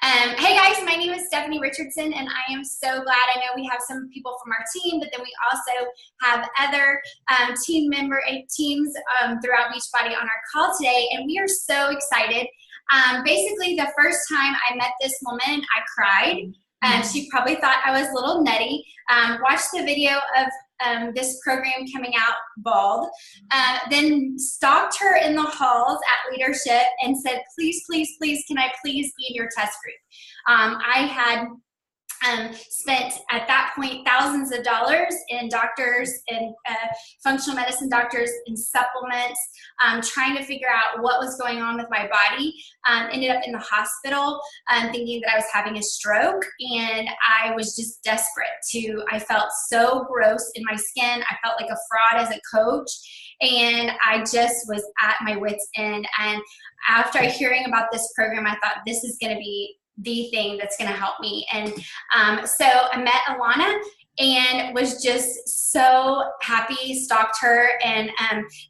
Hey guys, my name is Stephanie Richardson, and I am so glad. I know we have some people from our team, but then we also have other teams throughout Beachbody on our call today, and we are so excited. Basically, the first time I met this woman, I cried. She probably thought I was a little nutty. Watched the video of this program coming out bald, then stalked her in the halls at leadership and said, please, please, please, can I please be in your test group? I had spent at that point thousands of dollars in doctors and functional medicine doctors and supplements, trying to figure out what was going on with my body. Ended up in the hospital thinking that I was having a stroke, and I was just desperate I felt so gross in my skin. I felt like a fraud as a coach, and I just was at my wit's end. And after hearing about this program, I thought this is going to be the thing that's going to help me. And so I met Ilana and was just so happy, stalked her, and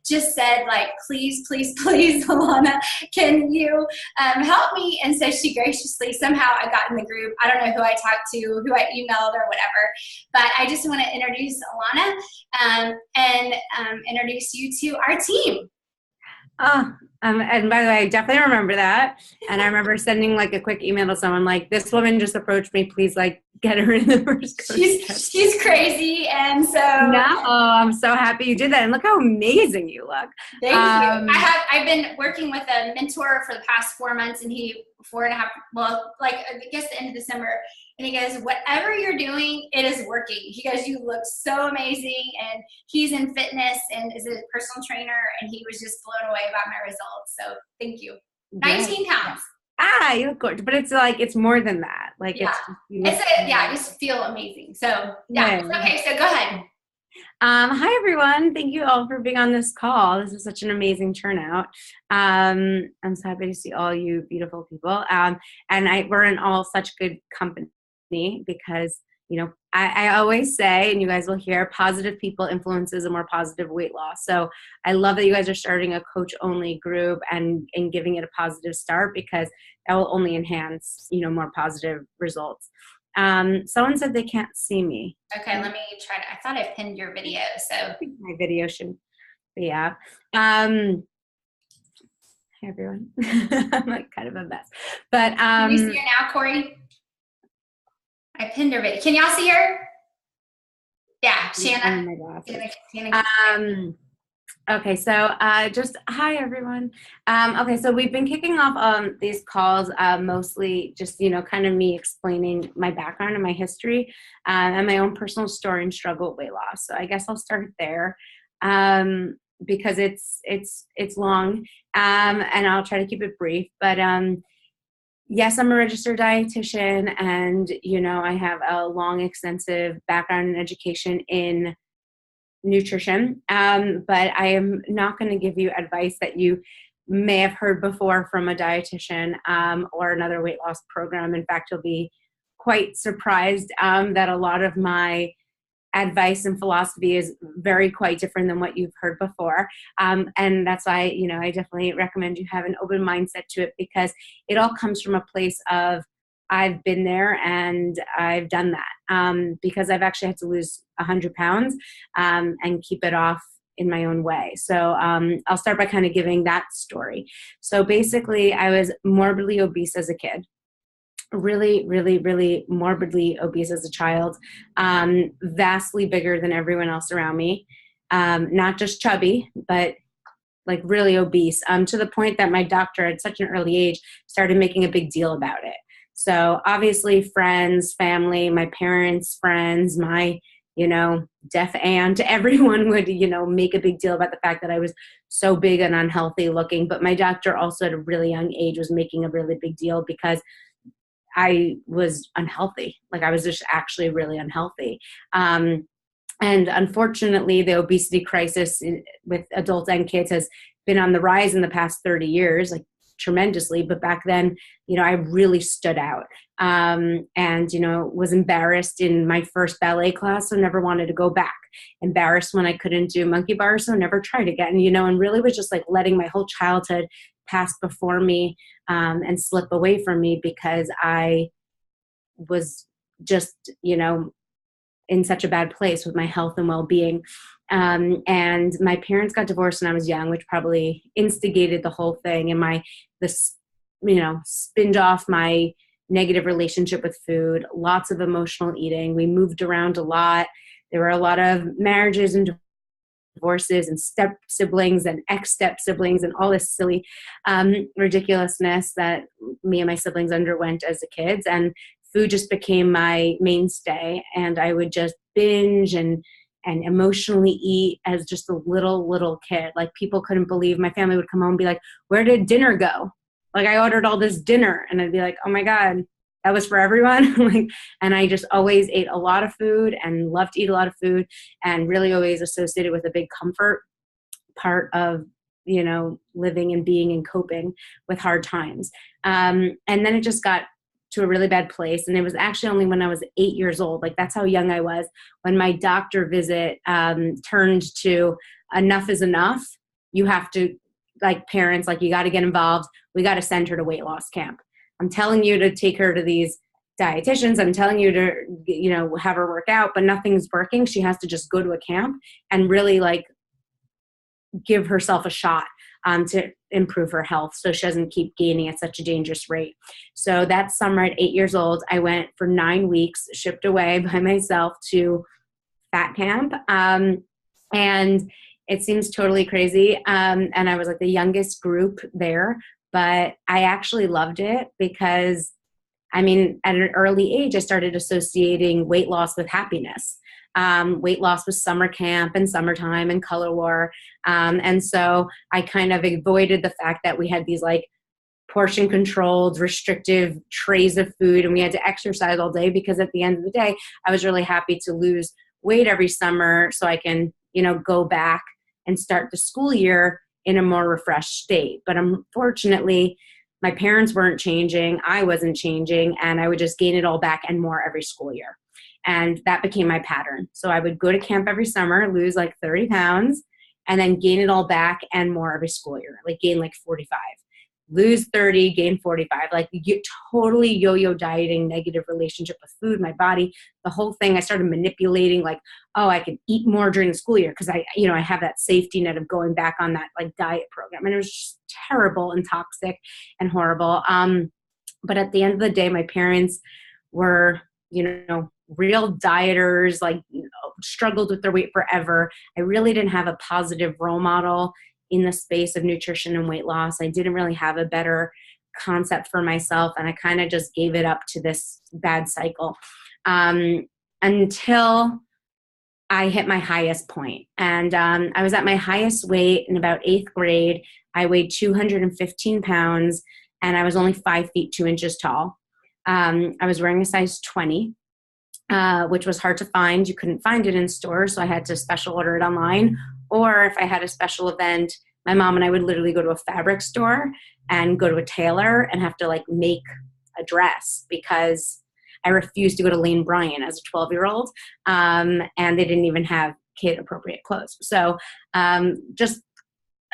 just said, like, please, please, please, Ilana, can you help me? And so she graciously, somehow I got in the group. I don't know who I talked to, who I emailed or whatever, but I just want to introduce Ilana and introduce you to our team. And by the way, I definitely remember that. And I remember sending like a quick email to someone like, this woman just approached me, please like get her in the first coach. She's crazy. And so I'm so happy you did that. And look how amazing you look. Thank you. I've been working with a mentor for the past 4 months, and I guess the end of December. And he goes, whatever you're doing, it is working. He goes, you look so amazing. And he's in fitness and is a personal trainer. And he was just blown away by my results. So thank you. 19 pounds. You look gorgeous. But it's like, it's more than that. Like, I just feel amazing. So yeah. Okay, so go ahead. Hi, everyone. Thank you all for being on this call. This is such an amazing turnout. I'm so happy to see all you beautiful people. And we're in all such good company because, I always say, and you guys will hear, positive people influences a more positive weight loss. So I love that you guys are starting a coach-only group and giving it a positive start, because that will only enhance, more positive results. Someone said they can't see me. Okay, let me try to, I thought I pinned your video, so. I think my video should be up. Hey everyone. I'm like kind of a mess. But can you see her now, Corey? I pinned her video. Can y'all see her? Yeah, Shanna. Okay, so just hi everyone. Okay, so we've been kicking off these calls mostly just, kind of me explaining my background and my history and my own personal story and struggle with weight loss. So I guess I'll start there because it's long and I'll try to keep it brief. But yes, I'm a registered dietitian, and, I have a long, extensive background in education in nutrition, but I am not going to give you advice that you may have heard before from a dietitian or another weight loss program. In fact, you'll be quite surprised that a lot of my advice and philosophy is quite different than what you've heard before. And that's why, I definitely recommend you have an open mindset to it, because it all comes from a place of, I've been there and I've done that because I've actually had to lose 100 pounds and keep it off in my own way. So I'll start by kind of giving that story. So basically, I was morbidly obese as a kid. Really, really, really morbidly obese as a child, vastly bigger than everyone else around me, not just chubby, but like really obese, to the point that my doctor at such an early age started making a big deal about it. So obviously friends, family, my parents, friends, my, deaf aunt, everyone would, make a big deal about the fact that I was so big and unhealthy looking. But my doctor also at a really young age was making a really big deal because I was unhealthy. Like I was just actually really unhealthy. And unfortunately, the obesity crisis with adults and kids has been on the rise in the past 30 years, like tremendously. But back then, I really stood out and, was embarrassed in my first ballet class, so never wanted to go back. Embarrassed when I couldn't do monkey bars, so never tried again, and really was just like letting my whole childhood pass before me and slip away from me because I was just, in such a bad place with my health and well-being. And my parents got divorced when I was young, which probably instigated the whole thing. And spinned off my negative relationship with food, lots of emotional eating. We moved around a lot. There were a lot of marriages and divorces and step siblings and ex-step siblings and all this silly ridiculousness that me and my siblings underwent as kids. And food just became my mainstay, and I would just binge and emotionally eat as just a little kid. Like, people couldn't believe, my family would come home and be like, where did dinner go? Like, I ordered all this dinner, and I'd be like, oh my God, that was for everyone. And I just always ate a lot of food and loved to eat a lot of food, and really always associated with a big comfort part of, living and being and coping with hard times. And then it just got to a really bad place. And it was actually only when I was 8 years old, like that's how young I was, when my doctor visit turned to enough is enough. You have to, like, parents, like, you got to get involved. We got to send her to weight loss camp. I'm telling you to take her to these dietitians. I'm telling you to, have her work out, but nothing's working. She has to just go to a camp and really give herself a shot to improve her health so she doesn't keep gaining at such a dangerous rate. So that summer at 8 years old, I went for 9 weeks, shipped away by myself to fat camp. And it seems totally crazy. And I was like the youngest group there, but I actually loved it because, at an early age, I started associating weight loss with happiness. Weight loss was summer camp and summertime and color war. And so I kind of avoided the fact that we had these portion controlled, restrictive trays of food and we had to exercise all day, because at the end of the day, I was really happy to lose weight every summer so I can, go back and start the school year in a more refreshed state. But unfortunately, my parents weren't changing, I wasn't changing, and I would just gain it all back and more every school year. And that became my pattern. So I would go to camp every summer, lose 30 pounds, and then gain it all back and more every school year, gain 45. Lose 30, gain 45, you get totally yo-yo dieting, negative relationship with food, my body, the whole thing. I started manipulating I could eat more during the school year because I have that safety net of going back on that diet program. And it was just terrible and toxic and horrible. But at the end of the day, my parents were, real dieters, struggled with their weight forever. I really didn't have a positive role model in the space of nutrition and weight loss. I didn't really have a better concept for myself, and I kind of just gave it up to this bad cycle until I hit my highest point. And I was at my highest weight in about 8th grade. I weighed 215 pounds, and I was only 5 feet 2 inches tall. I was wearing a size 20, which was hard to find. You couldn't find it in stores, so I had to special order it online. Or if I had a special event, my mom and I would literally go to a fabric store and go to a tailor and have to make a dress, because I refused to go to Lane Bryant as a 12-year-old. And they didn't even have kid appropriate clothes. So just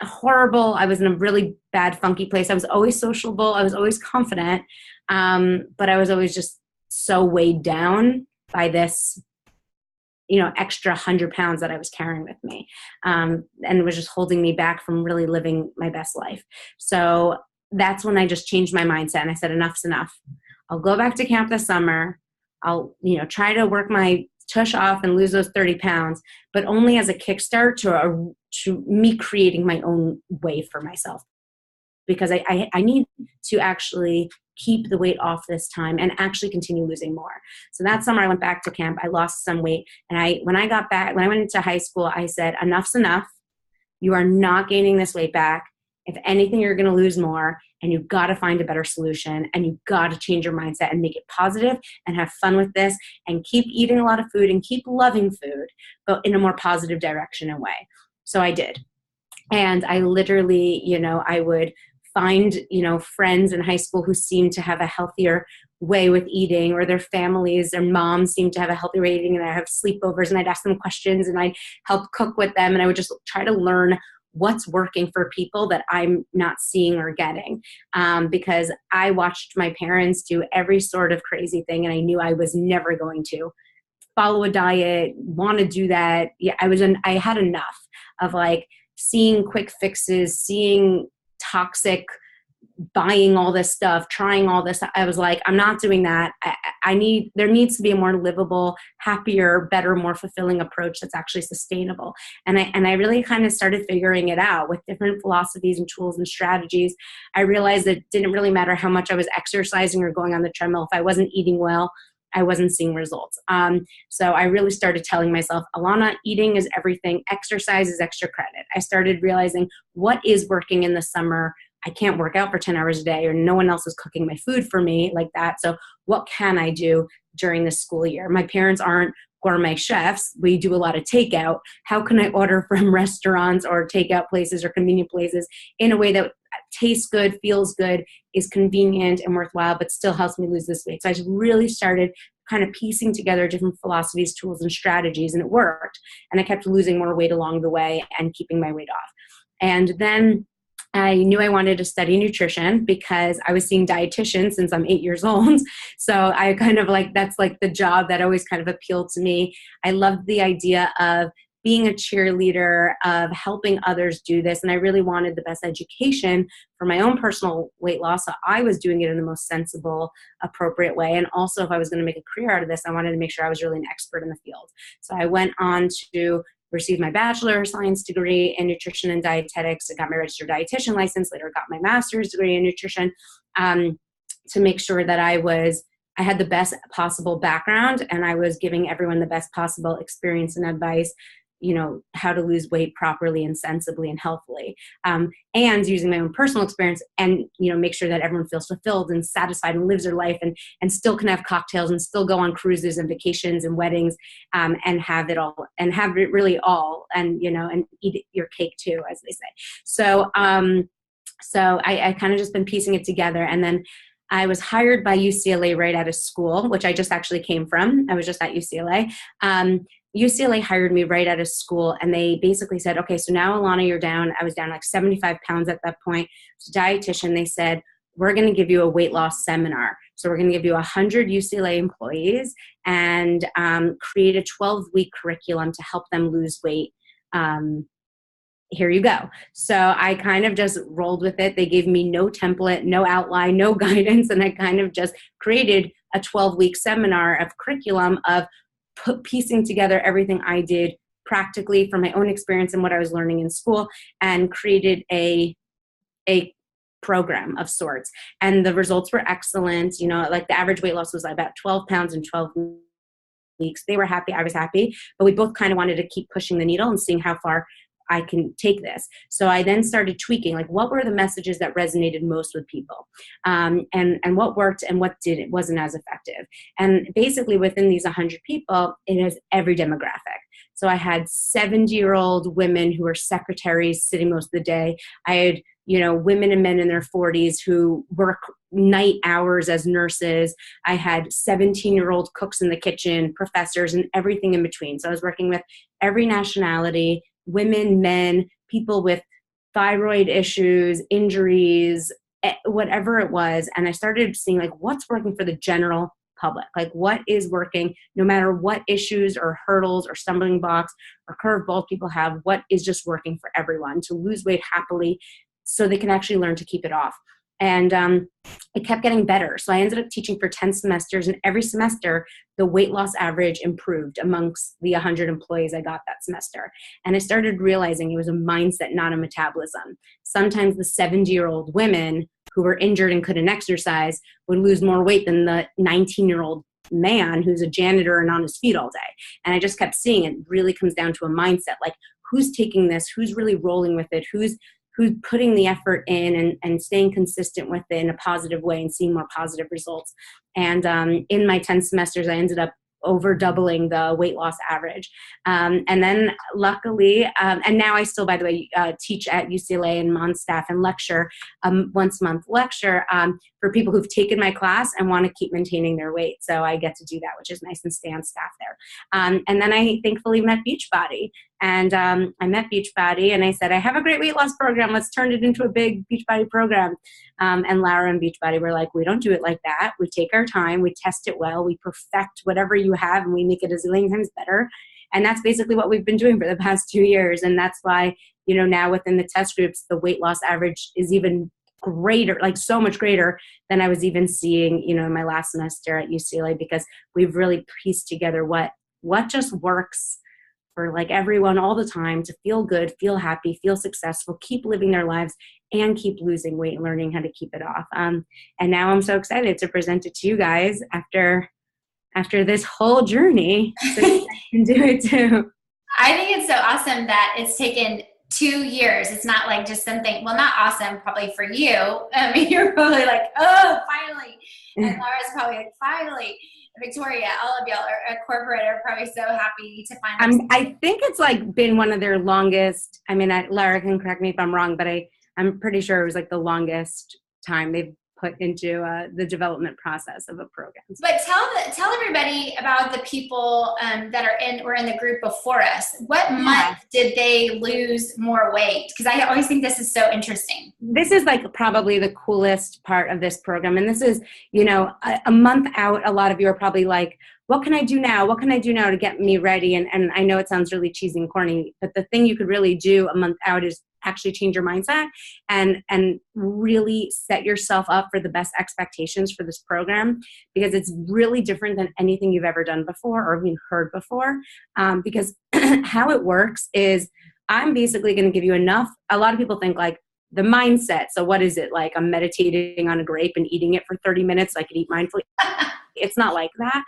horrible. I was in a really bad, funky place. I was always sociable. I was always confident. But I was always just so weighed down by this, extra 100 pounds that I was carrying with me. And it was just holding me back from really living my best life. So that's when I just changed my mindset and I said, enough's enough. I'll go back to camp this summer. I'll, try to work my tush off and lose those 30 pounds, but only as a kickstart to me creating my own way for myself. Because I need to actually keep the weight off this time and actually continue losing more. So that summer I went back to camp, I lost some weight. And when I went into high school, I said, enough's enough. You are not gaining this weight back. If anything, you're going to lose more, and you've got to find a better solution, and you've got to change your mindset and make it positive and have fun with this and keep eating a lot of food and keep loving food, but in a more positive direction and way. So I did. And I literally, I would find, friends in high school who seemed to have a healthier way with eating, or their families or moms seemed to have a healthier way eating, and I'd have sleepovers and I'd ask them questions and I'd help cook with them, and I would just try to learn what's working for people that I'm not seeing or getting. Because I watched my parents do every sort of crazy thing, and I knew I was never going to follow a diet, want to do that. Yeah, I had enough of like seeing quick fixes, seeing toxic, buying all this stuff, trying all this. I was like, I'm not doing that. There needs to be a more livable, happier, better, more fulfilling approach that's actually sustainable. And I really kind of started figuring it out with different philosophies and tools and strategies. I realized that it didn't really matter how much I was exercising or going on the treadmill. If I wasn't eating well, I wasn't seeing results. So I really started telling myself, Ilana, eating is everything. Exercise is extra credit. I started realizing what is working in the summer. I can't work out for 10 hours a day, or no one else is cooking my food for me like that. So what can I do during the school year? My parents aren't gourmet chefs. We do a lot of takeout. How can I order from restaurants or takeout places or convenient places in a way that tastes good, feels good, is convenient and worthwhile, but still helps me lose this weight? So I just really started kind of piecing together different philosophies, tools, and strategies, and it worked. And I kept losing more weight along the way and keeping my weight off. And then I knew I wanted to study nutrition because I was seeing dietitians since I'm 8 years old. So I kind of like, that's like the job that always kind of appealed to me. I loved the idea of being a cheerleader, of helping others do this. And I really wanted the best education for my own personal weight loss. So I was doing it in the most sensible, appropriate way. And also, if I was going to make a career out of this, I wanted to make sure I was really an expert in the field. So I went on to received my bachelor of science degree in nutrition and dietetics. I got my registered dietitian license, later got my master's degree in nutrition, to make sure that I had the best possible background and I was giving everyone the best possible experience and advice, how to lose weight properly and sensibly and healthily, and using my own personal experience and, make sure that everyone feels fulfilled and satisfied and lives their life and still can have cocktails and still go on cruises and vacations and weddings, and have it all and have it really all, and, and eat your cake too, as they say. So I kind of just been piecing it together. And then I was hired by UCLA right out of school, which I just actually came from. I was just at UCLA. UCLA hired me right out of school, and they basically said, okay, so now Ilana, you're down. I was down like 75 pounds at that point. So dietitian, they said, we're going to give you a weight loss seminar. So we're going to give you 100 UCLA employees and create a 12-week curriculum to help them lose weight. Here you go. So I kind of just rolled with it. They gave me no template, no outline, no guidance, and I kind of just created a 12-week seminar of curriculum of piecing together everything I did practically from my own experience and what I was learning in school, and created a program of sorts. And the results were excellent. Like the average weight loss was about 12 pounds in 12 weeks. They were happy. I was happy, but we both kind of wanted to keep pushing the needle and seeing how far I can take this. So I then started tweaking, like what were the messages that resonated most with people, and what worked and what wasn't as effective. And basically within these 100 people, it has every demographic. So I had 70-year-old women who were secretaries sitting most of the day. I had, women and men in their 40s who work night hours as nurses. I had 17-year-old cooks in the kitchen, professors, and everything in between. So I was working with every nationality, women, men, people with thyroid issues, injuries, whatever it was. And I started seeing like what's working for the general public, like what is working no matter what issues or hurdles or stumbling blocks or curveballs people have, what is just working for everyone to lose weight happily so they can actually learn to keep it off. And it kept getting better. So I ended up teaching for 10 semesters, and every semester the weight loss average improved amongst the 100 employees I got that semester. And I started realizing it was a mindset, not a metabolism. Sometimes the 70-year-old women who were injured and couldn't exercise would lose more weight than the 19-year-old man who's a janitor and on his feet all day. And I just kept seeing it really comes down to a mindset, like who's taking this, who's really rolling with it, who's putting the effort in and staying consistent with it in a positive way and seeing more positive results. And in my 10 semesters, I ended up over doubling the weight loss average. And then luckily, and now I still, by the way, teach at UCLA and I'm on staff and lecture, once a month lecture for people who've taken my class and want to keep maintaining their weight. So I get to do that, which is nice, and stay on staff there. And then I thankfully met Beachbody. And I met Beachbody and I said, I have a great weight loss program. Let's turn it into a big Beachbody program. And Lara and Beachbody were like, we don't do it like that. We take our time, we test it well, we perfect whatever you have, and we make it a zillion times better. And that's basically what we've been doing for the past 2 years. And that's why, now within the test groups, the weight loss average is even greater, like so much greater than I was even seeing, in my last semester at UCLA, because we've really pieced together what just works for like everyone all the time to feel good, feel happy, feel successful, keep living their lives, and keep losing weight and learning how to keep it off. And now I'm so excited to present it to you guys after this whole journey, so you can do it too. I think it's so awesome that it's taken 2 years. It's not like just something, well, not awesome probably for you. I mean, you're probably like, oh, finally. And Laura's probably like, finally. Victoria, all of y'all are corporate are probably so happy to find I think it's like been one of their longest, I mean, Lara can correct me if I'm wrong, but I'm pretty sure it was like the longest time they've put into the development process of a program. But tell everybody about the people that were in the group before us. What month did they lose more weight? Because I always think this is so interesting. This is like probably the coolest part of this program. And this is, a month out, a lot of you are probably like, what can I do now? What can I do now to get me ready? And I know it sounds really cheesy and corny, but the thing you could really do a month out is actually change your mindset and really set yourself up for the best expectations for this program, because it's really different than anything you've ever done before or even heard before. Because how it works is I'm basically going to give you enough. A lot of people think like the mindset. So what is it like? I'm meditating on a grape and eating it for 30 minutes. So I could eat mindfully. It's not like that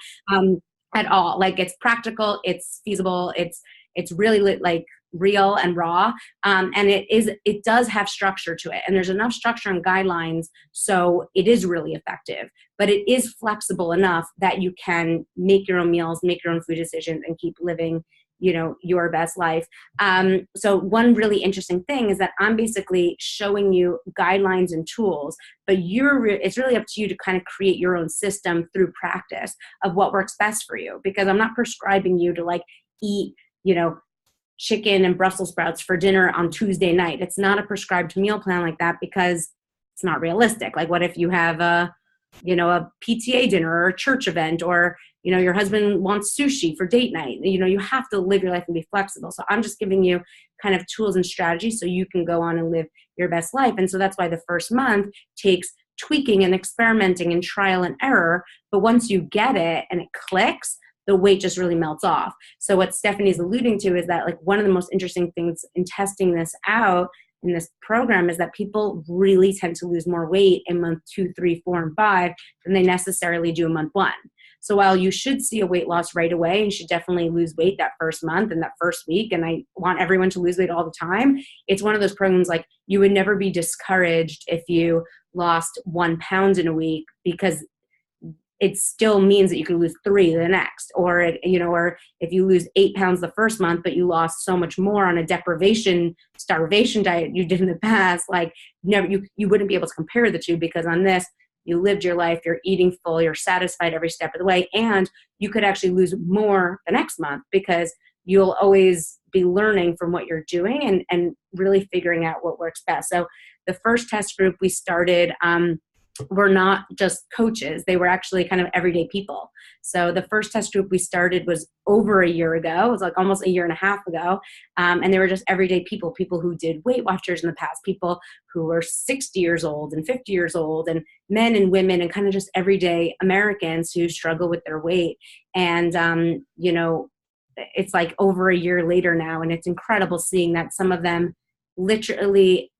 at all. Like it's practical. It's feasible. It's really like real and raw. And it does have structure to it. And there's enough structure and guidelines. So it is really effective, but it is flexible enough that you can make your own meals, make your own food decisions, and keep living, your best life. So one really interesting thing is that I'm basically showing you guidelines and tools, but it's really up to you to kind of create your own system through practice of what works best for you. Because I'm not prescribing you to like eat, chicken and Brussels sprouts for dinner on Tuesday night. It's not a prescribed meal plan like that, because it's not realistic. Like what if you have a PTA dinner or a church event, or, your husband wants sushi for date night. You have to live your life and be flexible. So I'm just giving you kind of tools and strategies so you can go on and live your best life. And so that's why the first month takes tweaking and experimenting and trial and error. But once you get it and it clicks, the weight just really melts off. So what Stephanie's alluding to is that like one of the most interesting things in testing this out in this program is that people really tend to lose more weight in month 2, 3, 4, and 5 than they necessarily do in month 1. So while you should see a weight loss right away, and you should definitely lose weight that first month and that first week, and I want everyone to lose weight all the time, it's one of those programs like you would never be discouraged if you lost 1 pound in a week, because it still means that you can lose 3 the next, or or if you lose 8 pounds the first month, but you lost so much more on a starvation diet you did in the past, like you wouldn't be able to compare the two, because on this, you lived your life, you're eating full, you're satisfied every step of the way, and you could actually lose more the next month, because you'll always be learning from what you're doing and really figuring out what works best. So the first test group we started, were not just coaches. They were actually kind of everyday people. So the first test group we started was over a year ago. It was like almost a year and a half ago. And they were just everyday people who did Weight Watchers in the past, people who were 60 years old and 50 years old, and men and women, and kind of just everyday Americans who struggle with their weight. And, it's like over a year later now, and it's incredible seeing that some of them literally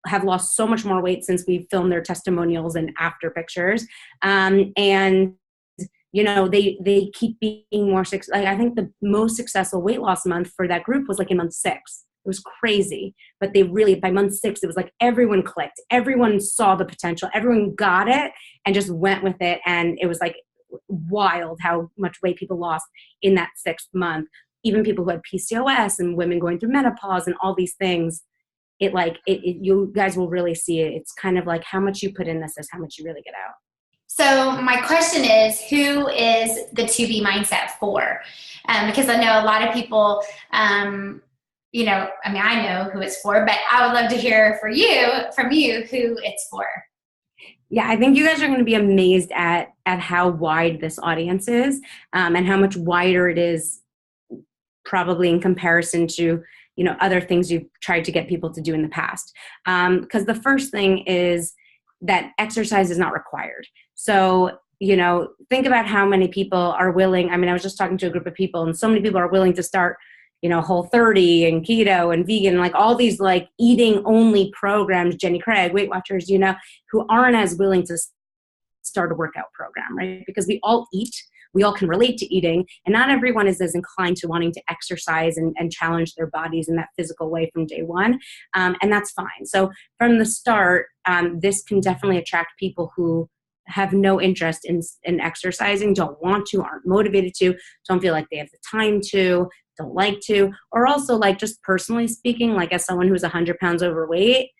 have lost so much more weight since we filmed their testimonials and after pictures. And, they keep being more successful. I think the most successful weight loss month for that group was like in month 6. It was crazy. But they really, by month 6, it was like everyone clicked. Everyone saw the potential. Everyone got it and just went with it. And it was like wild how much weight people lost in that 6th month. Even people who had PCOS and women going through menopause and all these things. You guys will really see it. It's kind of like how much you put in this is how much you really get out. So my question is, who is the to be mindset for? Because I know a lot of people, I mean, I know who it's for, but I would love to hear from you, who it's for. Yeah, I think you guys are going to be amazed at how wide this audience is, and how much wider it is, probably in comparison to other things you've tried to get people to do in the past. Because the first thing is that exercise is not required. So think about how many people are willing. I mean, I was just talking to a group of people, and so many people are willing to start Whole30 and keto and vegan, like all these like eating only programs, Jenny Craig, Weight Watchers, who aren't as willing to start a workout program, right? Because we all eat, we all can relate to eating, and not everyone is as inclined to wanting to exercise and challenge their bodies in that physical way from day one. And that's fine. So from the start, this can definitely attract people who have no interest in exercising, don't want to, aren't motivated to, don't feel like they have the time to, don't like to, or also like just personally speaking, like as someone who's 100 pounds overweight,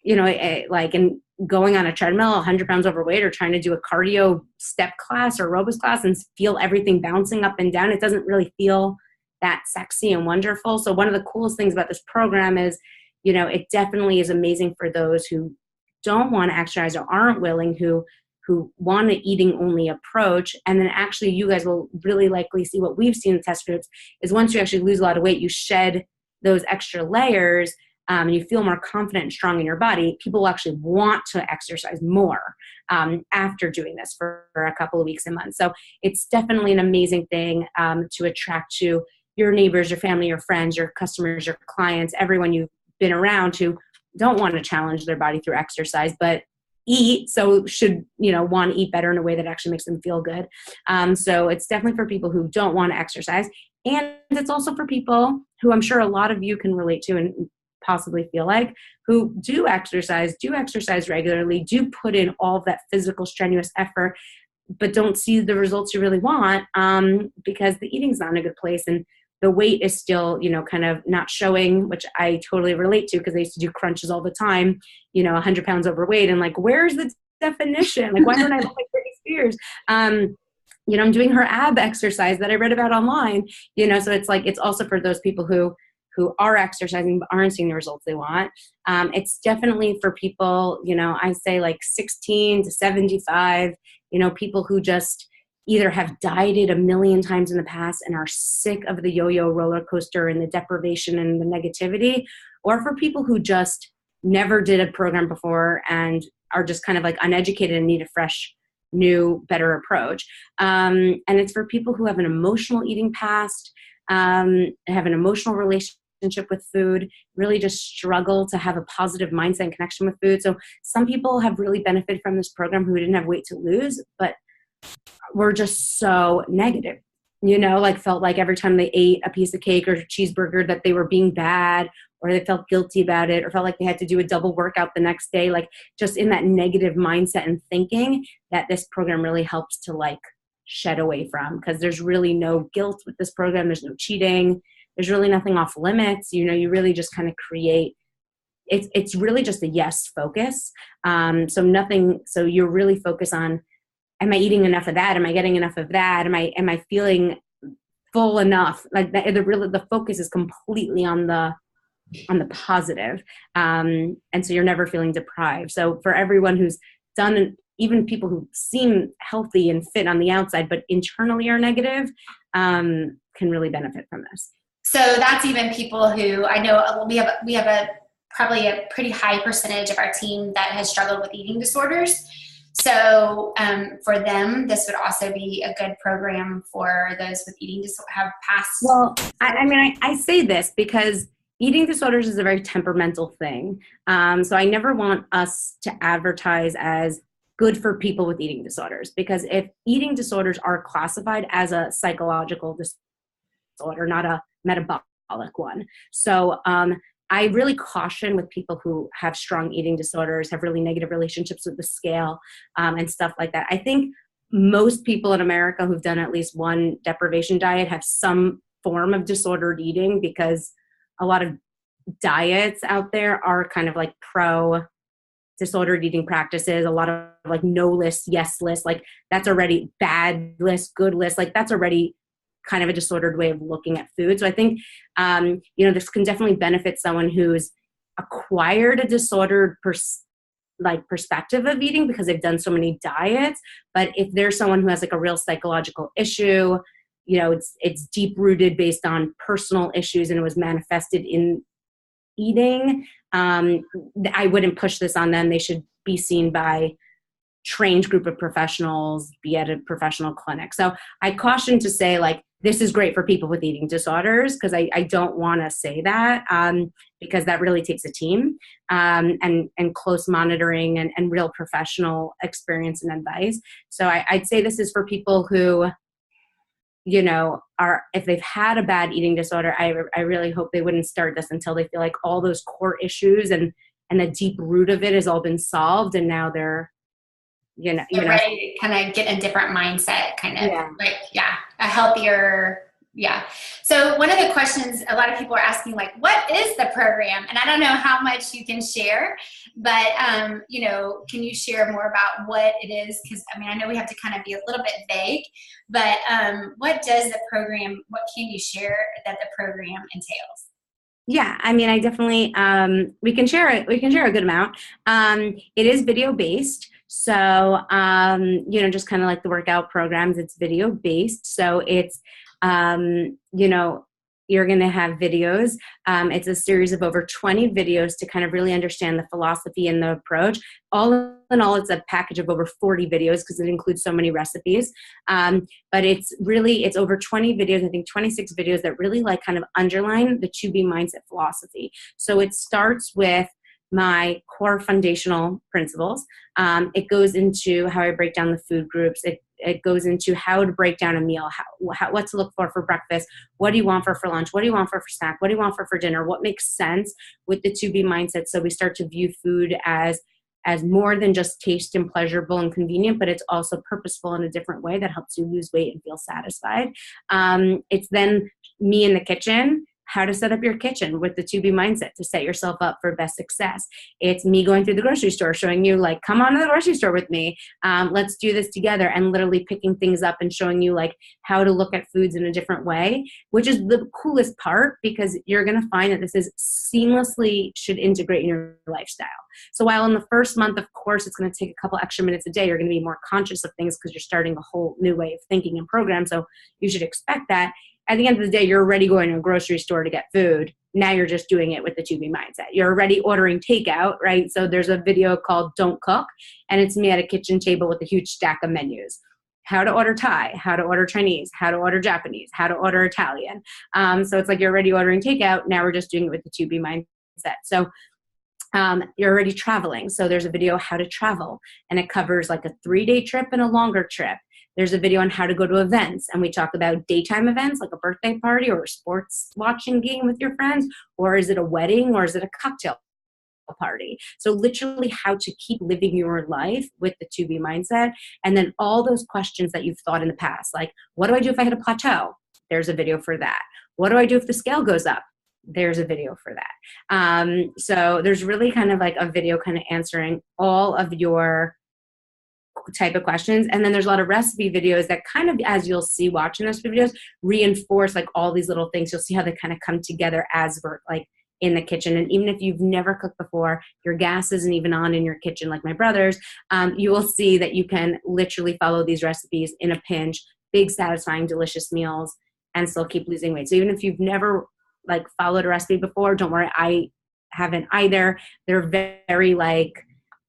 like and going on a treadmill 100 pounds overweight, or trying to do a cardio step class or aerobics class and feel everything bouncing up and down, it doesn't really feel that sexy and wonderful. So one of the coolest things about this program is, it definitely is amazing for those who don't want to exercise or aren't willing, who want an eating only approach. And then actually you guys will really likely see what we've seen in test groups is once you actually lose a lot of weight, you shed those extra layers, and you feel more confident and strong in your body, people will actually want to exercise more after doing this for a couple of weeks and months. So it's definitely an amazing thing to attract to your neighbors, your family, your friends, your customers, your clients, everyone you've been around who don't want to challenge their body through exercise, but eat, so should want to eat better in a way that actually makes them feel good. So it's definitely for people who don't want to exercise, and it's also for people who I'm sure a lot of you can relate to and possibly feel like, who do exercise regularly, do put in all of that physical strenuous effort, but don't see the results you really want, because the eating's not in a good place and the weight is still, kind of not showing, which I totally relate to because I used to do crunches all the time, 100 pounds overweight, and like, where's the definition? Like, why don't I look like Britney Spears? I'm doing her ab exercise that I read about online, so it's like, it's also for those people who are exercising but aren't seeing the results they want. It's definitely for people, I say like 16 to 75, people who just either have dieted a million times in the past and are sick of the yo-yo roller coaster and the deprivation and the negativity, or for people who just never did a program before and are just kind of like uneducated and need a fresh, new, better approach. And it's for people who have an emotional eating past, have an emotional relationship with food, really just struggle to have a positive mindset and connection with food. So some people have really benefited from this program who didn't have weight to lose, but were just so negative, like felt like every time they ate a piece of cake or cheeseburger that they were being bad, or they felt guilty about it, or felt like they had to do a double workout the next day, like just in that negative mindset and thinking, that this program really helps to like shed away from, because there's really no guilt with this program. There's no cheating. There's really nothing off limits. You really just kind of create, it's really just a yes focus. So you're really focused on, am I eating enough of that? Am I getting enough of that? Am I feeling full enough? Like the focus is completely on the positive. And so you're never feeling deprived. So for everyone who's done, even people who seem healthy and fit on the outside, but internally are negative, can really benefit from this. So that's even people who, I know we have probably a pretty high percentage of our team that has struggled with eating disorders. So for them, this would also be a good program for those with eating disorders have past. Well, I say this because eating disorders is a very temperamental thing. So I never want us to advertise as good for people with eating disorders, because if eating disorders are classified as a psychological disorder, not a metabolic one. So I really caution with people who have strong eating disorders, have really negative relationships with the scale, and stuff like that. I think most people in America who've done at least one deprivation diet have some form of disordered eating, because a lot of diets out there are kind of like pro disordered eating practices, a lot of like no list, yes list, like that's already bad list, good list, like that's already kind of a disordered way of looking at food. So I think, this can definitely benefit someone who's acquired a disordered perspective of eating because they've done so many diets. But if there's someone who has like a real psychological issue, it's deep rooted based on personal issues and it was manifested in eating, I wouldn't push this on them. They should be seen by trained group of professionals, be at a professional clinic. So I caution to say like, this is great for people with eating disorders because I don't want to say that because that really takes a team and close monitoring and real professional experience and advice. So I'd say this is for people who, if they've had a bad eating disorder, I really hope they wouldn't start this until they feel like all those core issues and the deep root of it has all been solved. And now they're, ready to kind of get a different mindset, kind of a healthier. Yeah. So one of the questions a lot of people are asking, like, what is the program? And I don't know how much you can share, but, can you share more about what it is? Because, I know we have to kind of be a little bit vague, but what does the program, what can you share that the program entails? Yeah, I definitely, we can share it. We can share a good amount. It is video based. So, just kind of like the workout programs, it's video based. So it's, you're going to have videos. It's a series of over 20 videos to kind of really understand the philosophy and the approach. All in all, it's a package of over 40 videos because it includes so many recipes. But it's over 20 videos, I think 26 videos that really like kind of underline the 2B mindset philosophy. So it starts with my core foundational principles. It goes into how I break down the food groups. It goes into how to break down a meal, what to look for breakfast, what do you want for lunch, what do you want for snack, what do you want for dinner, what makes sense with the 2B mindset. So we start to view food as more than just taste and pleasurable and convenient, but it's also purposeful in a different way that helps you lose weight and feel satisfied. It's then me in the kitchen, how to set up your kitchen with the 2B mindset to set yourself up for best success. It's me going through the grocery store, showing you like, come on to the grocery store with me. Let's do this together, and literally picking things up and showing you like how to look at foods in a different way, which is the coolest part because you're going to find that this is seamlessly should integrate in your lifestyle. So while in the first month, of course, it's going to take a couple extra minutes a day, you're going to be more conscious of things because you're starting a whole new way of thinking and program. So you should expect that. At the end of the day, you're already going to a grocery store to get food. Now you're just doing it with the 2B mindset. You're already ordering takeout, right? So there's a video called Don't Cook, and it's me at a kitchen table with a huge stack of menus. How to order Thai, how to order Chinese, how to order Japanese, how to order Italian. So it's like you're already ordering takeout. Now we're just doing it with the 2B mindset. So you're already traveling. So there's a video how to travel, and it covers like a 3-day trip and a longer trip. There's a video on how to go to events, and we talk about daytime events like a birthday party or a sports watching game with your friends, or is it a wedding, or is it a cocktail party? So literally how to keep living your life with the 2B mindset. And then all those questions that you've thought in the past, like, what do I do if I hit a plateau? There's a video for that. What do I do if the scale goes up? There's a video for that. So there's really kind of like a video kind of answering all of your type of questions. And then there's a lot of recipe videos that kind of, as you'll see watching those videos, reinforce like all these little things. You'll see how they kind of come together as we're like in the kitchen. And even if you've never cooked before, your gas isn't even on in your kitchen like my brother's, you will see that you can literally follow these recipes in a pinch, big, satisfying, delicious meals, and still keep losing weight. So even if you've never like followed a recipe before, don't worry, I haven't either. They're very like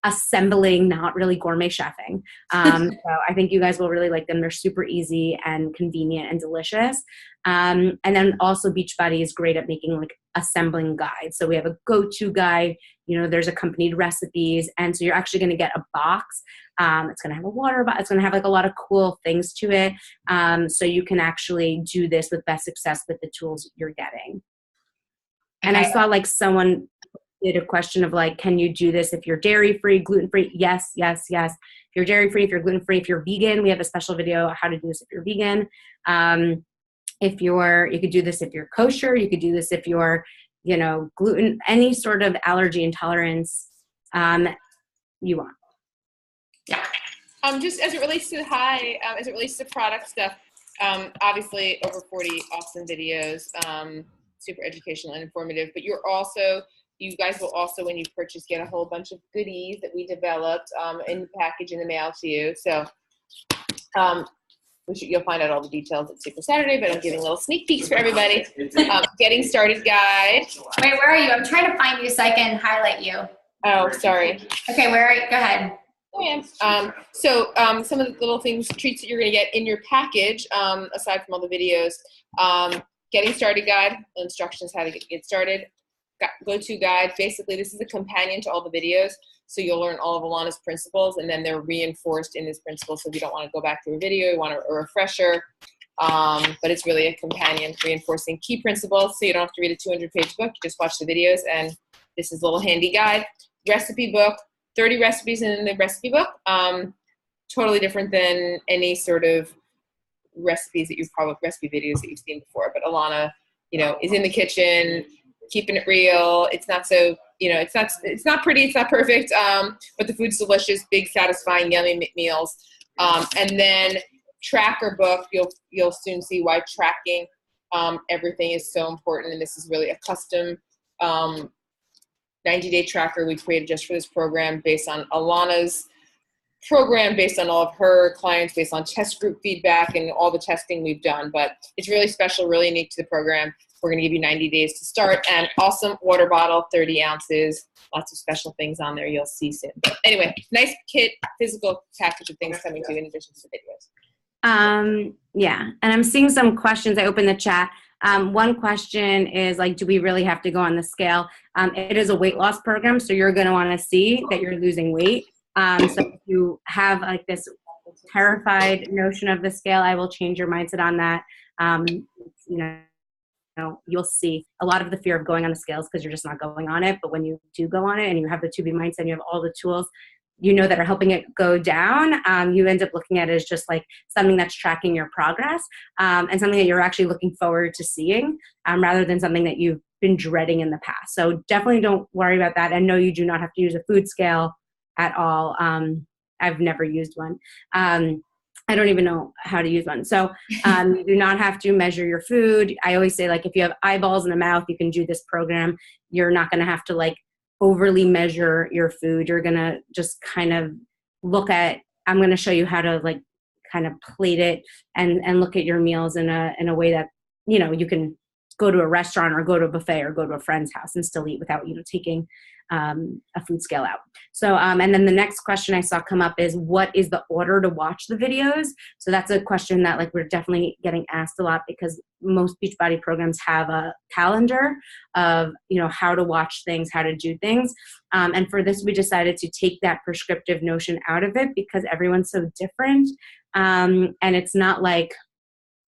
assembling, not really gourmet chefing. So I think you guys will really like them. They're super easy and convenient and delicious. And then also Beachbody is great at making like assembling guides. So we have a go-to guide, there's accompanied recipes. And so you're actually going to get a box. It's going to have a water bottle. It's going to have like a lot of cool things to it. So you can actually do this with best success with the tools you're getting. And I saw like someone did a question of like, can you do this if you're dairy-free, gluten-free? Yes, yes, yes. If you're dairy-free, if you're gluten-free, if you're vegan, we have a special video on how to do this if you're vegan. You could do this if you're kosher, you could do this if you're, gluten, any sort of allergy intolerance. you want. Yeah. Just as it relates to as it relates to product stuff, obviously over 40 awesome videos, super educational and informative, but you guys will also, when you purchase, get a whole bunch of goodies that we developed in the package in the mail to you. So you'll find out all the details at Super Saturday, but I'm giving little sneak peeks for everybody. Getting started guide. Wait, where are you? I'm trying to find you so I can highlight you. Oh, sorry. Okay, where are you? Go ahead. So some of the little treats that you're going to get in your package, aside from all the videos, getting started guide, instructions how to get started, go-to guide. Basically, this is a companion to all the videos, so you'll learn all of Ilana's principles, and then they're reinforced in this principle. So if you don't want to go back to a video, you want a refresher, but it's really a companion reinforcing key principles, so you don't have to read a 200-page book. You just watch the videos, and this is a little handy guide. Recipe book. 30 recipes in the recipe book, totally different than any sort of recipe videos that you've seen before. But Ilana, is in the kitchen, keeping it real. It's not so, it's not pretty, it's not perfect, but the food's delicious, big, satisfying, yummy meals. And then tracker book, you'll soon see why tracking everything is so important. And this is really a custom 90-day tracker we created just for this program, based on Ilana's program, based on all of her clients, based on test group feedback and all the testing we've done. But it's really special, really unique to the program. We're going to give you 90 days to start, and awesome water bottle, 30 ounces, lots of special things on there you'll see soon. But anyway, nice kit, physical package of things coming to you in addition to the videos. Yeah, and I'm seeing some questions. I opened the chat. One question is do we really have to go on the scale? It is a weight loss program, so you're going to want to see that you're losing weight. So if you have this terrified notion of the scale, I will change your mindset on that. You'll see a lot of the fear of going on the scales because you're just not going on it. But when you do go on it and you have the 2B mindset and you have all the tools, that are helping it go down, you end up looking at it as just something that's tracking your progress, and something that you're actually looking forward to seeing, rather than something that you've been dreading in the past. So definitely don't worry about that. And no, you do not have to use a food scale at all. I've never used one. I don't even know how to use one. So you do not have to measure your food. I always say if you have eyeballs in the mouth, you can do this program. You're not going to have to overly measure your food. You're going to just kind of look at, I'm going to show you how to kind of plate it and look at your meals in a way that, you can go to a restaurant or go to a buffet or go to a friend's house and still eat without, taking a food scale out. So, and then the next question I saw come up is, what is the order to watch the videos? So that's a question that we're definitely getting asked a lot, because most Beachbody programs have a calendar of, how to watch things, how to do things. And for this, we decided to take that prescriptive notion out of it, because everyone's so different. And it's not like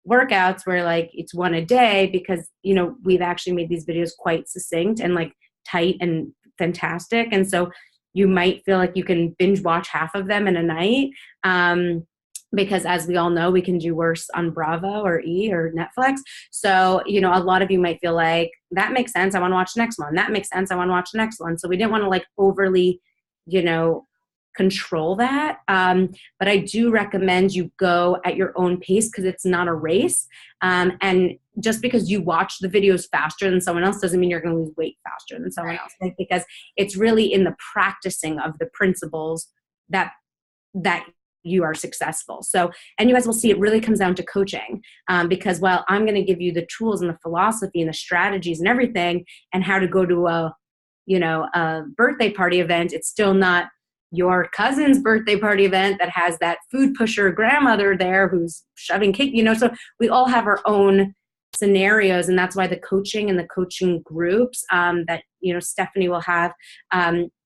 workouts where it's one a day, because, we've actually made these videos quite succinct and tight and fantastic. And so you might feel like you can binge watch half of them in a night, because as we all know, we can do worse on Bravo or E or Netflix. So, a lot of you might feel like, that makes sense, I want to watch the next one. That makes sense, I want to watch the next one. So we didn't want to overly, control that. But I do recommend you go at your own pace, because it's not a race. And just because you watch the videos faster than someone else doesn't mean you're going to lose weight faster than someone else. Because it's really in the practicing of the principles that you are successful. So, and you guys will see it really comes down to coaching, because while I'm going to give you the tools and the philosophy and the strategies and everything and how to go to a birthday party event, it's still not your cousin's birthday party event that has that food pusher grandmother there who's shoving cake, so we all have our own scenarios. And that's why the coaching and the coaching groups that, Stephanie will have,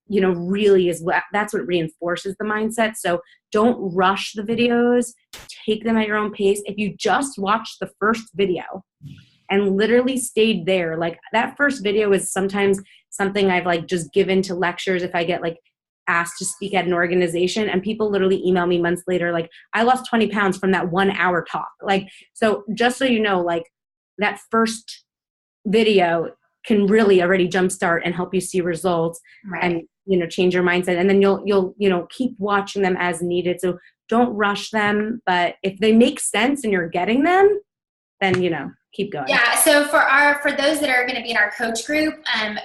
really that's what reinforces the mindset. So don't rush the videos, take them at your own pace. If you just watched the first video and literally stayed there, that first video is sometimes something I've just given to lectures. If I get asked to speak at an organization, and people literally email me months later, I lost 20 pounds from that 1 hour talk. So just so you know, that first video can really already jumpstart and help you see results. Right. And change your mindset, and then you'll keep watching them as needed. So don't rush them, but if they make sense and you're getting them, then keep going. Yeah, so for those that are going to be in our coach group,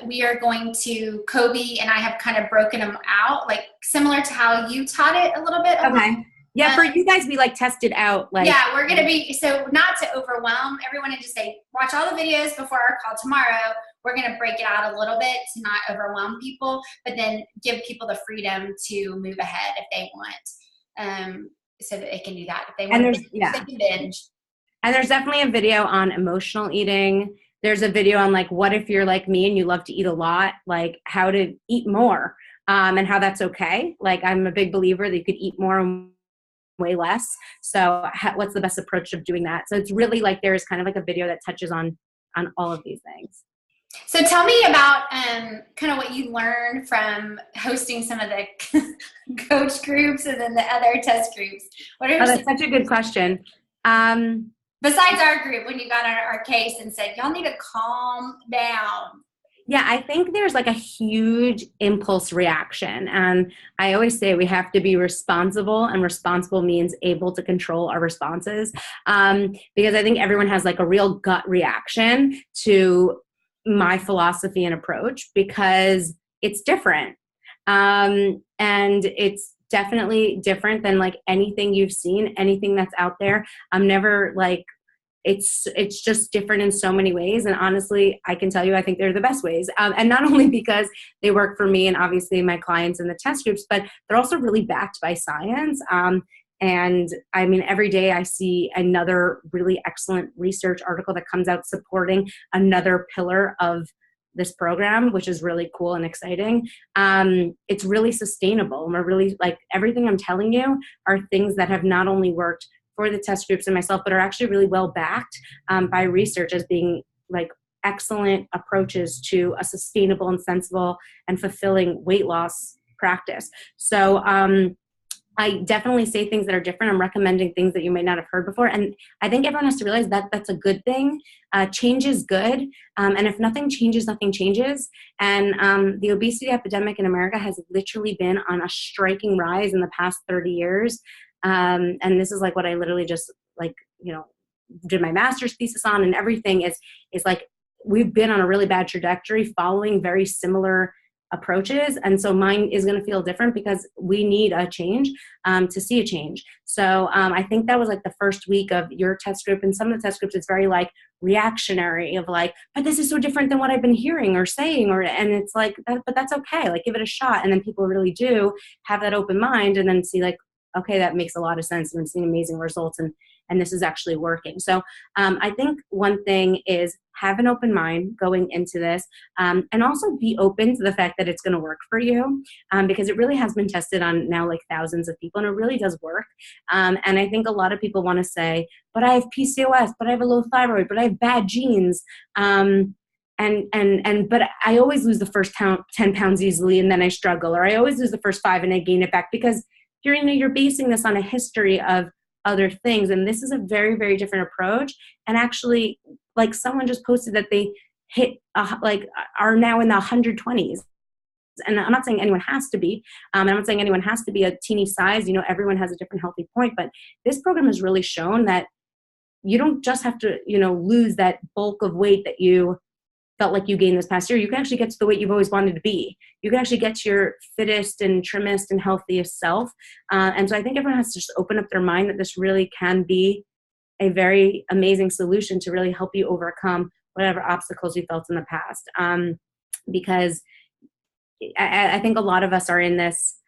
we are going to, Kobe and I have kind of broken them out, like similar to how you taught it a little bit. Okay. Yeah, for you guys, we tested out. Yeah, we're going to be, so not to overwhelm everyone and just say, watch all the videos before our call tomorrow. We're going to break it out a little bit to not overwhelm people, but then give people the freedom to move ahead if they want, so that they can do that. If they want to, they can binge. And there's definitely a video on emotional eating. There's a video on what if you're like me and you love to eat a lot, how to eat more, and how that's okay. I'm a big believer that you could eat more and way less. So what's the best approach of doing that? So it's really there's kind of a video that touches on all of these things. So tell me about kind of what you learned from hosting some of the coach groups and then the other test groups. That's such a good question. Besides our group, when you got our case and said, y'all need to calm down. Yeah, I think there's a huge impulse reaction. And I always say we have to be responsible, and responsible means able to control our responses. Because I think everyone has a real gut reaction to my philosophy and approach because it's different. And it's definitely different than anything you've seen, anything that's out there. I'm never it's just different in so many ways. And honestly, I can tell you, I think they're the best ways. And not only because they work for me and obviously my clients in the test groups, but they're also really backed by science. And I mean, every day I see another really excellent research article that comes out supporting another pillar of this program, which is really cool and exciting. It's really sustainable. And we're really everything I'm telling you are things that have not only worked for the test groups and myself, but are actually really well backed by research as being excellent approaches to a sustainable and sensible and fulfilling weight loss practice. So I definitely say things that are different. I'm recommending things that you may not have heard before. And I think everyone has to realize that that's a good thing. Change is good. And if nothing changes, nothing changes. And the obesity epidemic in America has literally been on a striking rise in the past 30 years. And this is what I literally just did my master's thesis on, and everything is we've been on a really bad trajectory following very similar approaches. And so mine is going to feel different because we need a change to see a change. So I think that was the first week of your test group, and some of the test groups, it's very reactionary of but this is so different than what I've been hearing or saying, and it's that, but that's okay. Give it a shot. And then people really do have that open mind and then see okay, that makes a lot of sense, and I'm seeing amazing results, and this is actually working. So I think one thing is have an open mind going into this, and also be open to the fact that it's going to work for you, because it really has been tested on now thousands of people, and it really does work. And I think a lot of people want to say, but I have PCOS, but I have a low thyroid, but I have bad genes. But I always lose the first 10 pounds easily, and then I struggle, or I always lose the first 5 and I gain it back, because you're basing this on a history of other things. And this is a very, very different approach. And actually, someone just posted that they hit, are now in the 120s. And I'm not saying anyone has to be. I'm not saying anyone has to be a teeny size. Everyone has a different healthy point. But this program has really shown that you don't just have to, lose that bulk of weight that you felt like you gained this past year. You can actually get to the weight you've always wanted to be. You can actually get to your fittest and trimmest and healthiest self. And so I think everyone has to just open up their mind that this really can be a very amazing solution to really help you overcome whatever obstacles you felt in the past. Because I think a lot of us are in this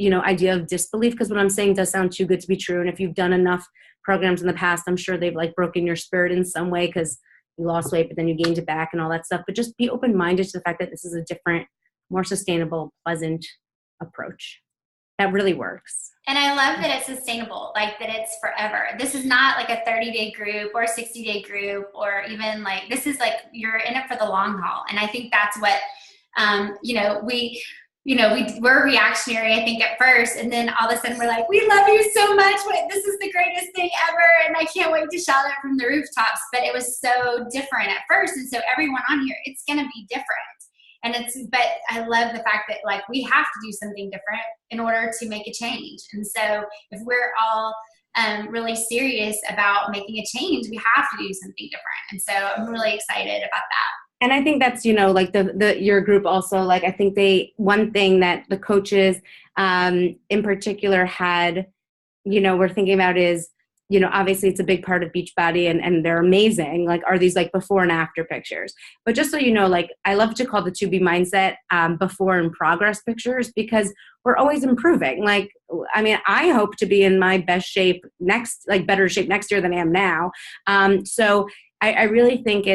idea of disbelief, because what I'm saying does sound too good to be true. And if you've done enough programs in the past, I'm sure they've broken your spirit in some way, because you lost weight, but then you gained it back and all that stuff. But just be open-minded to the fact that this is a different, more sustainable, pleasant approach that really works. And I love that it's sustainable, that it's forever. This is not a 30-day group or a 60-day group, or even this is you're in it for the long haul. And I think that's what, we're reactionary, I think, at first, and then all of a sudden we're we love you so much. This is the greatest thing ever, and I can't wait to shout it from the rooftops. But it was so different at first, and so everyone on here, it's going to be different. but I love the fact that like we have to do something different in order to make a change. And so if we're all really serious about making a change, we have to do something different. And so I'm really excited about that. And I think that's, like your group also, like, I think one thing that the coaches in particular had, we're thinking about is, obviously it's a big part of Beachbody and they're amazing. Like, are these like before and after pictures? But just so you know, like, I love to call the To Be mindset before and progress pictures, because we're always improving. Like, I mean, I hope to be in my best shape better shape next year than I am now. So I really think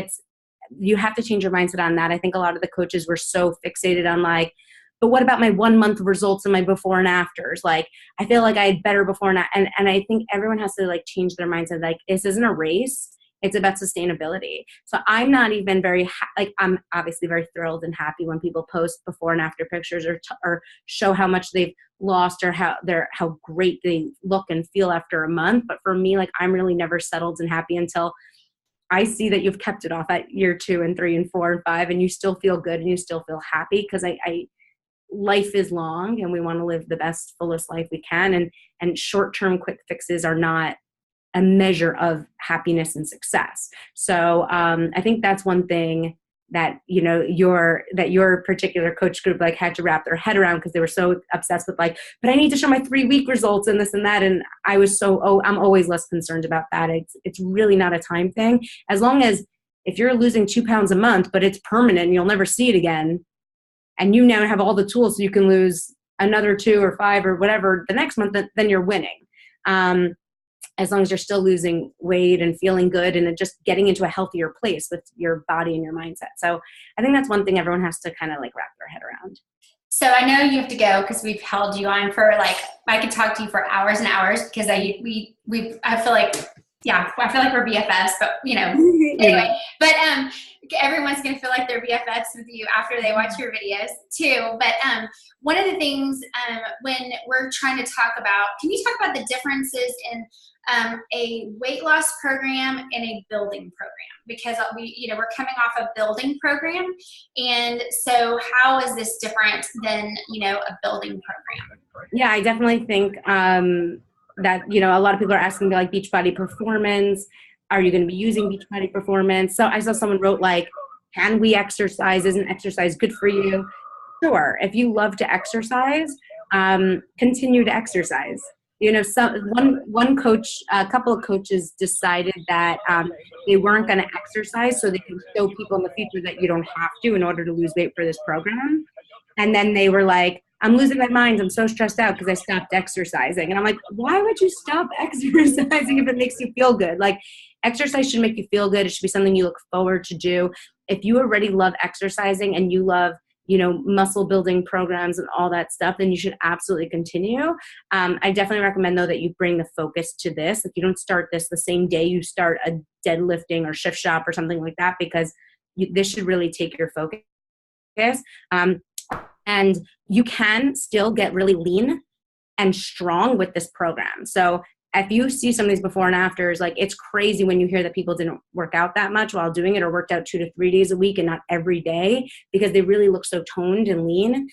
you have to change your mindset on that. I think a lot of the coaches were so fixated on like, but what about my 1 month results and my before and afters? Like, I feel like I had better before and I think everyone has to like change their mindset. Like, this isn't a race. It's about sustainability. So I'm not even I'm obviously very thrilled and happy when people post before and after pictures or show how much they've lost or how great they look and feel after a month. But for me, like, I'm really never settled and happy until I see that you've kept it off at year 2 and 3 and 4 and 5, and you still feel good and you still feel happy, because life is long and we want to live the best, fullest life we can. And short-term quick fixes are not a measure of happiness and success. So I think that's one thing that, your particular coach group like had to wrap their head around, because they were so obsessed with like, but I need to show my 3-week results and this and that. And I was I'm always less concerned about that. It's really not a time thing. As long as if you're losing 2 pounds a month, but it's permanent and you'll never see it again, and you now have all the tools so you can lose another 2 or 5 or whatever the next month, then you're winning. As long as you're still losing weight and feeling good and just getting into a healthier place with your body and your mindset. So I think that's one thing everyone has to kind of like wrap their head around. So I know you have to go because we've held you on for like, I could talk to you for hours and hours, because I feel like, yeah, I feel like we're BFFs, but anyway, but everyone's going to feel like they're BFFs with you after they watch your videos too. But one of the things when we're trying to talk about, can you talk about the differences in a weight loss program and a building program? Because we're coming off a building program, and so how is this different than a building program? Yeah, I definitely think that a lot of people are asking me like Beachbody Performance. Are you going to be using Beachbody Performance? So I saw someone wrote like, can we exercise? Isn't exercise good for you? Sure. If you love to exercise, continue to exercise. One coach, a couple of coaches decided that they weren't going to exercise so they could show people in the future that you don't have to in order to lose weight for this program. And then they were like, I'm losing my mind. I'm so stressed out because I stopped exercising. And I'm like, why would you stop exercising if it makes you feel good? Like, exercise should make you feel good. It should be something you look forward to do. If you already love exercising and you love, muscle building programs and all that stuff, then you should absolutely continue. I definitely recommend though that you bring the focus to this. Like, you don't start this the same day you start a deadlifting or shift shop or something like that, because this should really take your focus. And you can still get really lean and strong with this program. So if you see some of these before and afters, like, it's crazy when you hear that people didn't work out that much while doing it, or worked out 2 to 3 days a week and not every day, because they really look so toned and lean.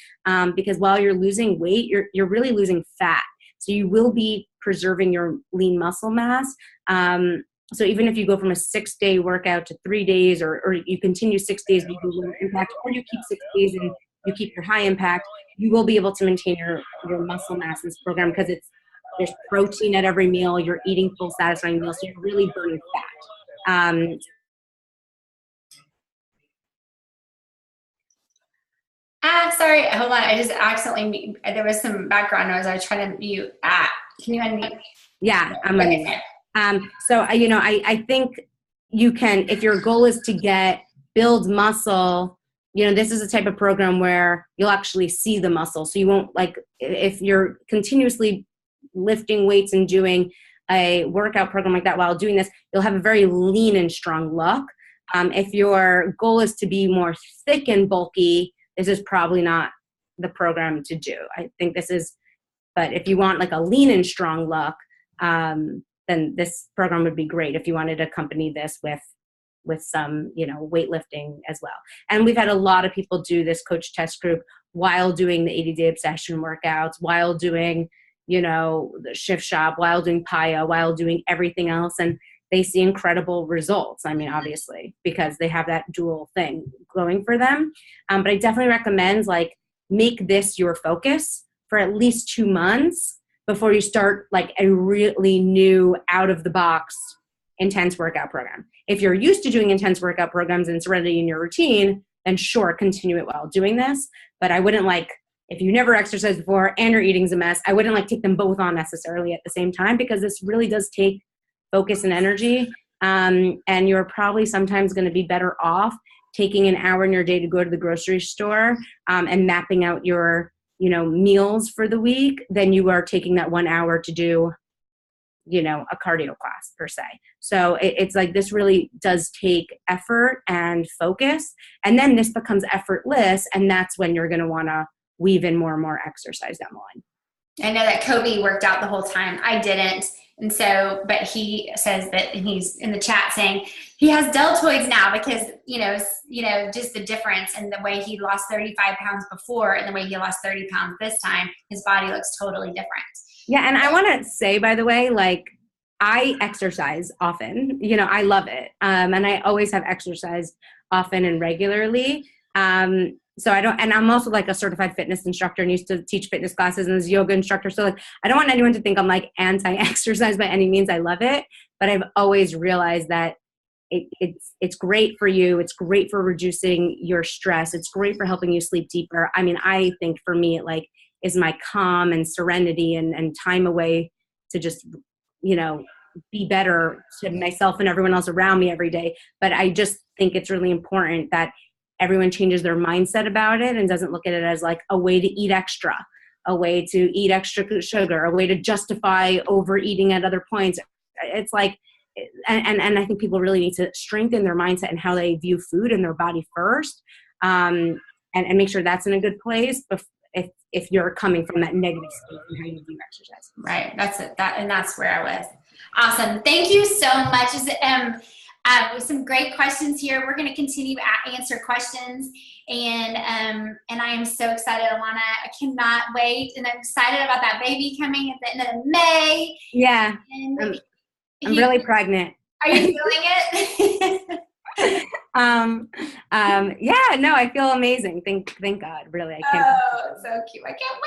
Because while you're losing weight, you're really losing fat. So you will be preserving your lean muscle mass. So even if you go from a 6-day workout to 3 days, or you continue 6 days, but you do low impact, or you keep 6 days and you keep your high impact, you will be able to maintain your muscle mass in this program, because there's protein at every meal. You're eating full, satisfying meals, so you're really burning fat. Sorry, hold on. I just accidentally, there was some background noise. I was trying to mute. Can you unmute me? Yeah, I'm unmute. So I think you can, if your goal is to build muscle, this is a type of program where you'll actually see the muscle. So you won't, like, if you're continuously lifting weights and doing a workout program like that while doing this, you'll have a very lean and strong look. If your goal is to be more thick and bulky, this is probably not the program to do. I think but if you want like a lean and strong look, then this program would be great if you wanted to accompany this with with some, you know, weightlifting as well. And we've had a lot of people do this coach test group while doing the 80-day obsession workouts, while doing, you know, the shift shop, while doing PAYA, while doing everything else. And they see incredible results. I mean, obviously, because they have that dual thing going for them. But I definitely recommend, like, make this your focus for at least 2 months before you start like a really new out of the box intense workout program. If you're used to doing intense workout programs and it's already in your routine, then sure, continue it while doing this. But I wouldn't, like, if you never exercised before and your eating's a mess, I wouldn't like take them both on necessarily at the same time, because this really does take focus and energy. And you're probably sometimes going to be better off taking an hour in your day to go to the grocery store and mapping out your, you know, meals for the week than you are taking that 1 hour to do, you know, a cardio class per se. So it's like, this really does take effort and focus, and then this becomes effortless, and that's when you're going to want to weave in more and more exercise down the line. I know that Kobe worked out the whole time. I didn't. And so, but he says that, and he's in the chat saying he has deltoids now because, you know, just the difference in the way he lost 35 pounds before and the way he lost 30 pounds this time, his body looks totally different. Yeah. And I want to say, by the way, like, I exercise often, you know, I love it. And I always have exercised often and regularly. So I don't, and I'm also like a certified fitness instructor and used to teach fitness classes and as a yoga instructor. So like, I don't want anyone to think I'm like anti-exercise by any means. I love it, but I've always realized that it's great for you. It's great for reducing your stress. It's great for helping you sleep deeper. I mean, I think for me, it like is my calm and serenity and time away to just, you know, be better to myself and everyone else around me every day. But I just think it's really important that everyone changes their mindset about it and doesn't look at it as like a way to eat extra, a way to eat extra sugar, a way to justify overeating at other points. It's like, and I think people really need to strengthen their mindset and how they view food and their body first, and make sure that's in a good place if you're coming from that negative state in how you view exercise. Right. That's it. And that's where I was. Awesome. Thank you so much. With some great questions here. We're going to continue to answer questions, and I am so excited, Ilana. I cannot wait, and I'm excited about that baby coming at the end of May. Yeah, I'm really pregnant. Are you feeling it? Yeah, no, I feel amazing. Thank God, really. I can't. Oh, so cute. I can't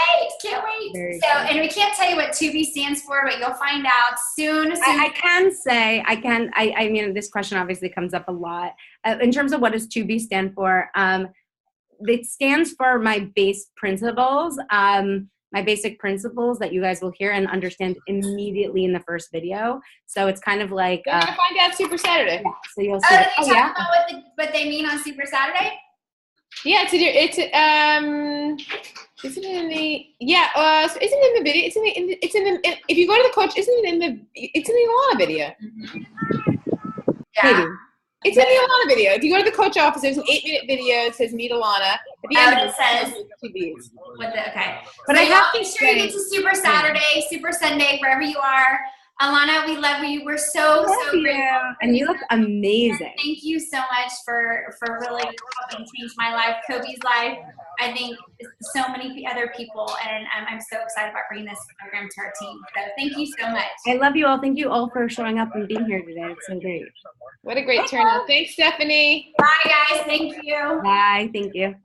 wait. Very so, cute. and we can't tell you what 2B stands for, but you'll find out soon. I can say, I mean, this question obviously comes up a lot. In terms of what does 2B stand for, it stands for my base principles. My basic principles that you guys will hear and understand immediately in the first video. So it's kind of like we're gonna find out Super Saturday. Yeah, so you'll see. Did you talk about what they mean on Super Saturday? Yeah, isn't it in the so isn't it in the video? It's in the if you go to the coach, it's in the Ilana video. Mm-hmm. Yeah. Maybe. It's in the Ilana video. If you go to the coach office, there's an 8-minute video. It says Meet Ilana. At the end of it says 2Bs. Okay. But so I have to make sure you get to Super Saturday, Super Sunday, wherever you are. Ilana, we love you. We're so grateful. And you look amazing. And thank you so much for really helping change my life, Kobe's life. I think so many other people, and I'm so excited about bringing this program to our team. So thank you so much. I love you all. Thank you all for showing up and being here today. It's so great. What a great turnout. Thanks, Stephanie. Bye, guys. Thank you. Bye. Thank you.